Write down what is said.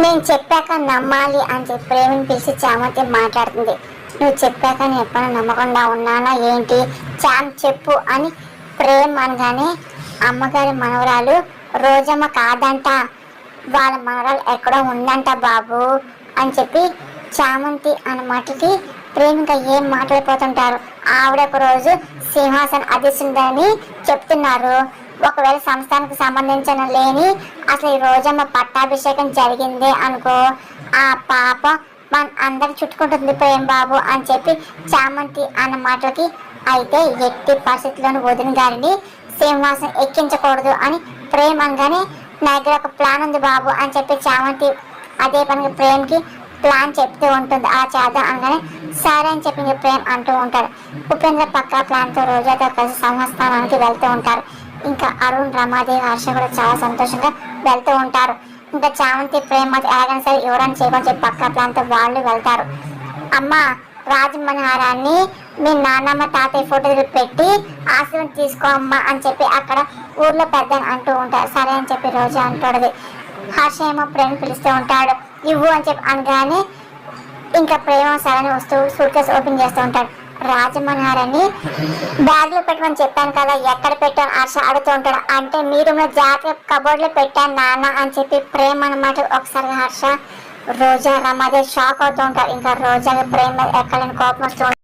నేను చెప్పాక నమ్మాలి అని చెప్పి ప్రేమని పిలిచి చామంతి మాట్లాడుతుంది. నువ్వు చెప్పాక నేను ఎప్పుడైనా నమ్మకుండా ఉన్నానా ఏంటి? చామ్ చెప్పు అని ప్రేమ అనగానే అమ్మగారి మనవరాలు రోజమ్మ కాదంట, వాళ్ళ మనవరాలు ఎక్కడో ఉందంట బాబు అని చెప్పి చామంతి అన్న మాటకి ప్రేమిక ఏం మాట్లాడిపోతుంటారు. ఆవిడ ఒక రోజు సింహాసనం అధిస్తుందని చెప్తున్నారు. ఒకవేళ సంస్థానికి సంబంధించిన లేని అసలు ఈ రోజమ్మ పట్టాభిషేకం జరిగిందే అనుకో, ఆ పాప మన అందరు చుట్టుకుంటుంది ప్రేమ్ బాబు అని చెప్పి చామంతి అన్న మాటలకి అయితే ఎట్టి పరిస్థితుల్లోనూ వదిన గారిని సింహాసనం ఎక్కించకూడదు అని ప్రేమ్ అనగానే నా దగ్గర ఒక ప్లాన్ ఉంది బాబు అని చెప్పి చామంతి అదే పనికి ప్రేమ్కి ప్లాన్ చెప్తూ ఉంటుంది. ఆ చేద్దాం అనగానే సరే అని చెప్పి ప్రేమ్ అంటూ ఉంటారు. ఉపేంద్ర పక్కా ప్లాన్తో రోజాతో కలిసి సంస్థానానికి వెళ్తూ ఉంటారు. ఇంకా అరుణ్, రమాదేవి, హర్ష కూడా చాలా సంతోషంగా వెళ్తూ ఉంటారు. ఇంకా చామంతి ప్రేమ ఎలాగైనా సరే ఎవరైనా చేయమని చెప్పి పక్కా ప్లాన్తో వాళ్ళు వెళ్తారు. అమ్మ రాజమనహారాన్ని మీ నాన్నమ్మ తాతయ్య ఫోటోలు పెట్టి ఆశీర్వాదం తీసుకో అమ్మ అని చెప్పి అక్కడ ఊర్లో పెద్ద అంటూ ఉంటారు. సరే అని చెప్పి రోజా అంటుంది. హర్ష ఏమో ప్రేమ పిలుస్తూ ఉంటాడు, ఇవ్వు అని చెప్పి అనగానే ఇంకా ప్రేమ సరైన వస్తువు సూట్ కేసు ఓపెన్ చేస్తూ ఉంటాడు. రాజమనహారాన్ని బ్యాగ్లో పెట్టమని చెప్పాను కదా, ఎక్కడ పెట్టాను హర్ష అడుగుతూ ఉంటాడు. అంటే మీరు జాగ్రత్త కబోర్డ్లో పెట్టాను నాన్న అని చెప్పి ప్రేమ అన్నమాట. ఒకసారి హర్ష, రోజా, రమాదేవి షాక్ అవుతూ ఉంటారు. ఇంకా రోజా ప్రేమ ఎక్కడని కోపం వస్తూ